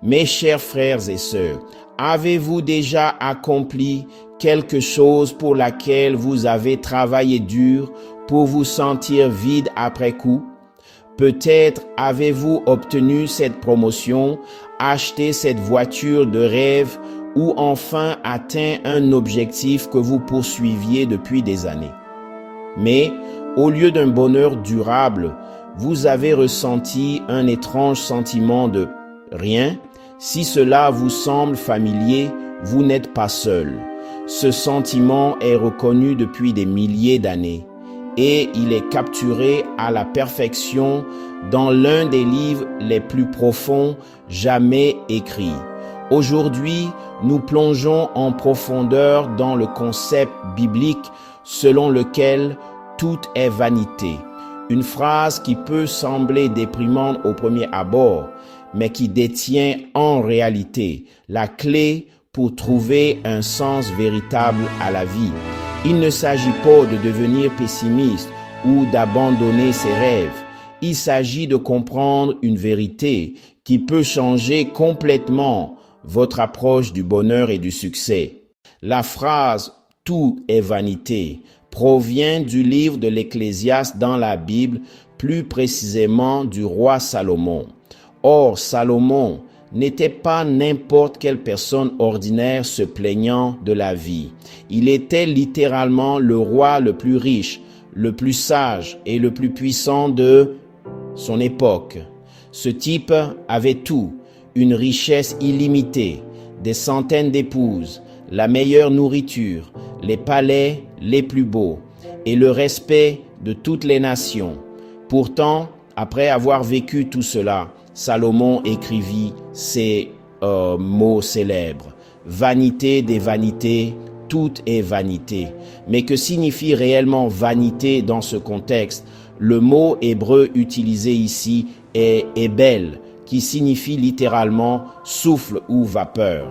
Mes chers frères et sœurs, avez-vous déjà accompli quelque chose pour laquelle vous avez travaillé dur pour vous sentir vide après coup? Peut-être avez-vous obtenu cette promotion, acheté cette voiture de rêve ou enfin atteint un objectif que vous poursuiviez depuis des années. Mais au lieu d'un bonheur durable, vous avez ressenti un étrange sentiment de rien. Si cela vous semble familier, vous n'êtes pas seul. Ce sentiment est reconnu depuis des milliers d'années et il est capturé à la perfection dans l'un des livres les plus profonds jamais écrits. Aujourd'hui, nous plongeons en profondeur dans le concept biblique selon lequel tout est vanité. Une phrase qui peut sembler déprimante au premier abord, mais qui détient en réalité la clé pour trouver un sens véritable à la vie. Il ne s'agit pas de devenir pessimiste ou d'abandonner ses rêves. Il s'agit de comprendre une vérité qui peut changer complètement votre approche du bonheur et du succès. La phrase « tout est vanité » provient du livre de l'Ecclésiaste dans la Bible, plus précisément du roi Salomon. Or, Salomon n'était pas n'importe quelle personne ordinaire se plaignant de la vie. Il était littéralement le roi le plus riche, le plus sage et le plus puissant de son époque. Ce type avait tout, une richesse illimitée, des centaines d'épouses, la meilleure nourriture, les palais les plus beaux et le respect de toutes les nations. Pourtant, après avoir vécu tout cela, Salomon écrivit ces mots célèbres. Vanité des vanités, tout est vanité. Mais que signifie réellement vanité dans ce contexte? Le mot hébreu utilisé ici est hebel, qui signifie littéralement souffle ou vapeur.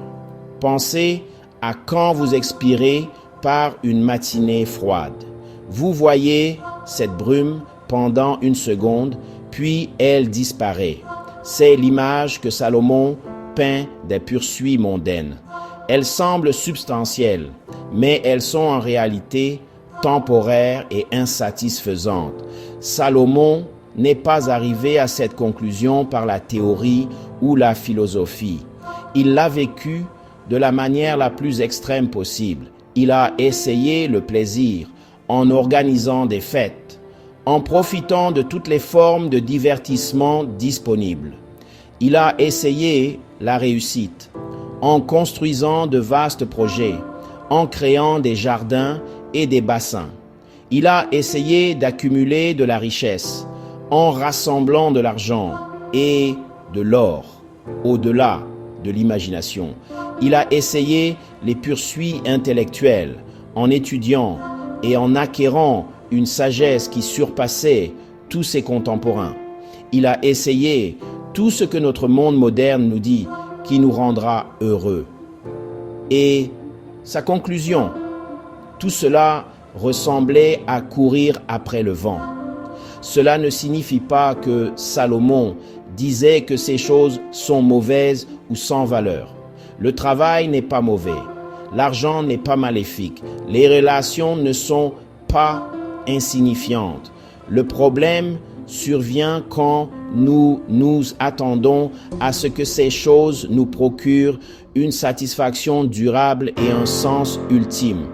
Pensez à quand vous expirez par une matinée froide. Vous voyez cette brume pendant une seconde, puis elle disparaît. C'est l'image que Salomon peint des poursuites mondaines. Elles semblent substantielles, mais elles sont en réalité temporaires et insatisfaisantes. Salomon n'est pas arrivé à cette conclusion par la théorie ou la philosophie. Il l'a vécu de la manière la plus extrême possible. Il a essayé le plaisir en organisant des fêtes, en profitant de toutes les formes de divertissement disponibles. Il a essayé la réussite en construisant de vastes projets, en créant des jardins et des bassins. Il a essayé d'accumuler de la richesse en rassemblant de l'argent et de l'or au-delà de l'imagination. Il a essayé les poursuites intellectuelles en étudiant et en acquérant une sagesse qui surpassait tous ses contemporains. Il a essayé tout ce que notre monde moderne nous dit qui nous rendra heureux. Et sa conclusion, tout cela ressemblait à courir après le vent. Cela ne signifie pas que Salomon disait que ces choses sont mauvaises ou sans valeur. Le travail n'est pas mauvais, l'argent n'est pas maléfique, les relations ne sont pas insignifiantes. Le problème survient quand nous nous attendons à ce que ces choses nous procurent une satisfaction durable et un sens ultime.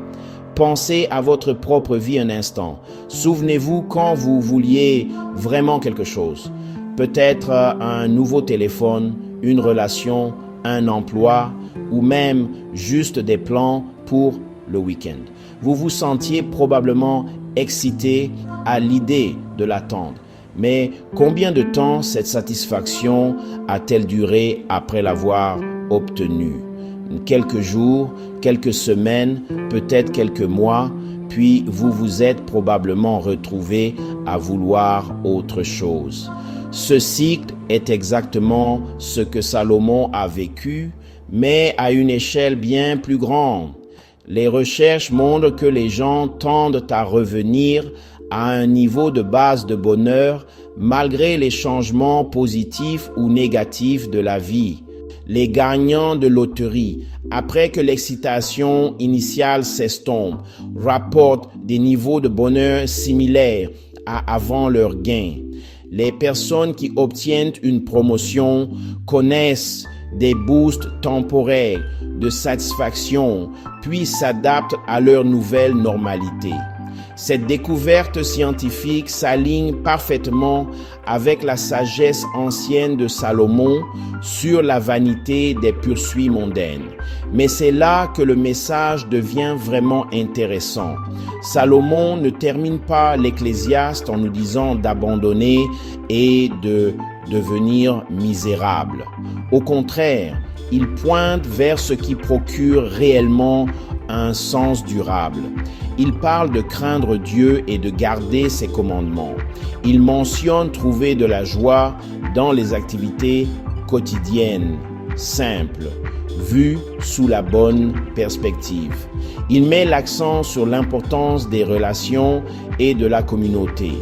Pensez à votre propre vie un instant. Souvenez-vous quand vous vouliez vraiment quelque chose. Peut-être un nouveau téléphone, une relation, un emploi ou même juste des plans pour le week-end. Vous vous sentiez probablement excité à l'idée de l'attendre. Mais combien de temps cette satisfaction a-t-elle duré après l'avoir obtenue? Quelques jours, quelques semaines, peut-être quelques mois, puis vous vous êtes probablement retrouvé à vouloir autre chose. Ce cycle est exactement ce que Salomon a vécu, mais à une échelle bien plus grande. Les recherches montrent que les gens tendent à revenir à un niveau de base de bonheur malgré les changements positifs ou négatifs de la vie. Les gagnants de loterie, après que l'excitation initiale s'estompe, rapportent des niveaux de bonheur similaires à avant leur gain. Les personnes qui obtiennent une promotion connaissent des boosts temporaires de satisfaction, puis s'adaptent à leur nouvelle normalité. Cette découverte scientifique s'aligne parfaitement avec la sagesse ancienne de Salomon sur la vanité des poursuites mondaines. Mais c'est là que le message devient vraiment intéressant. Salomon ne termine pas l'Ecclésiaste en nous disant d'abandonner et de devenir misérable. Au contraire, il pointe vers ce qui procure réellement un sens durable. Il parle de craindre Dieu et de garder ses commandements. Il mentionne trouver de la joie dans les activités quotidiennes, simples, vues sous la bonne perspective. Il met l'accent sur l'importance des relations et de la communauté.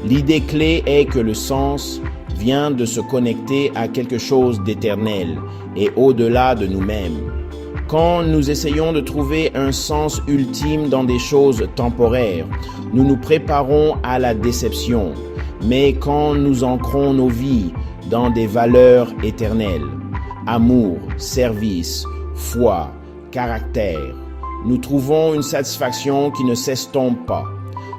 L'idée clé est que le sens vient de se connecter à quelque chose d'éternel et au-delà de nous-mêmes. Quand nous essayons de trouver un sens ultime dans des choses temporaires, nous nous préparons à la déception. Mais quand nous ancrons nos vies dans des valeurs éternelles, amour, service, foi, caractère, nous trouvons une satisfaction qui ne s'estompe pas.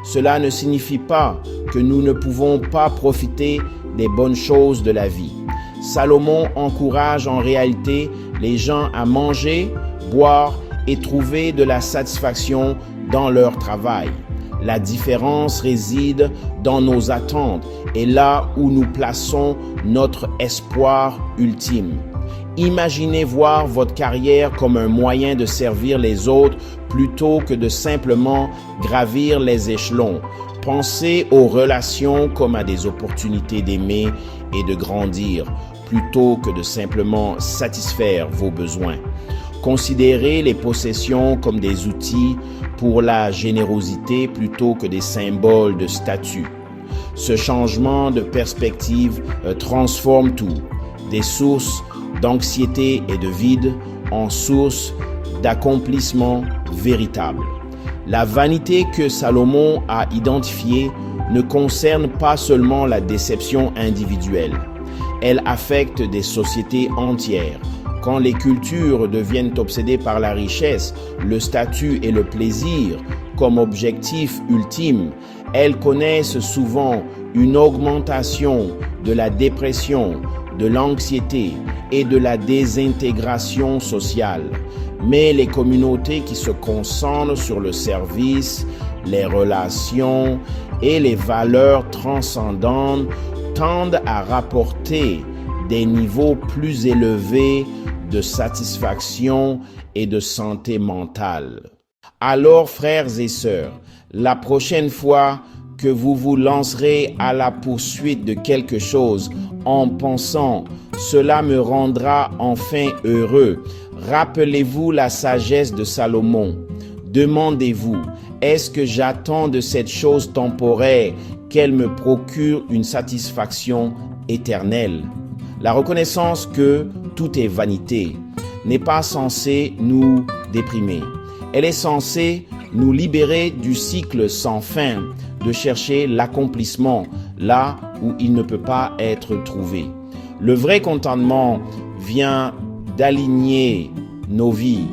Cela ne signifie pas que nous ne pouvons pas profiter des bonnes choses de la vie. Salomon encourage en réalité les gens à manger, boire et trouver de la satisfaction dans leur travail. La différence réside dans nos attentes et là où nous plaçons notre espoir ultime. Imaginez voir votre carrière comme un moyen de servir les autres plutôt que de simplement gravir les échelons. Pensez aux relations comme à des opportunités d'aimer et de grandir plutôt que de simplement satisfaire vos besoins. Considérez les possessions comme des outils pour la générosité plutôt que des symboles de statut. Ce changement de perspective transforme tout, des sources d'anxiété et de vide en sources d'accomplissement véritable. La vanité que Salomon a identifiée ne concerne pas seulement la déception individuelle. Elle affecte des sociétés entières. Quand les cultures deviennent obsédées par la richesse, le statut et le plaisir comme objectif ultime, elles connaissent souvent une augmentation de la dépression, de l'anxiété et de la désintégration sociale. Mais les communautés qui se concentrent sur le service, les relations et les valeurs transcendantes tendent à rapporter des niveaux plus élevés de satisfaction et de santé mentale. Alors, frères et sœurs, la prochaine fois que vous vous lancerez à la poursuite de quelque chose en pensant « cela me rendra enfin heureux », rappelez-vous la sagesse de Salomon. Demandez-vous, est-ce que j'attends de cette chose temporaire qu'elle me procure une satisfaction éternelle? La reconnaissance que tout est vanité n'est pas censée nous déprimer. Elle est censée nous libérer du cycle sans fin de chercher l'accomplissement là où il ne peut pas être trouvé. Le vrai contentement vient d'aligner nos vies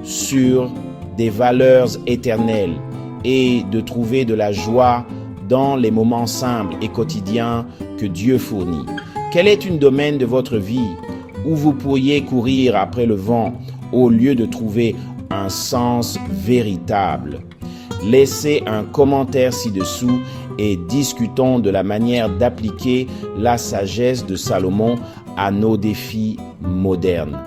sur des valeurs éternelles et de trouver de la joie dans les moments simples et quotidiens que Dieu fournit. Quel est un domaine de votre vie où vous pourriez courir après le vent au lieu de trouver un sens véritable? Laissez un commentaire ci-dessous et discutons de la manière d'appliquer la sagesse de Salomon à nos défis modernes.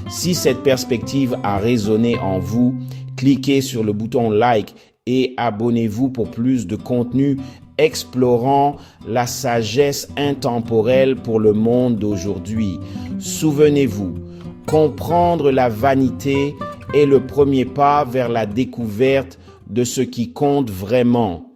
Si cette perspective a résonné en vous, cliquez sur le bouton like et abonnez-vous pour plus de contenu explorant la sagesse intemporelle pour le monde d'aujourd'hui. Souvenez-vous, comprendre la vanité est le premier pas vers la découverte de ce qui compte vraiment,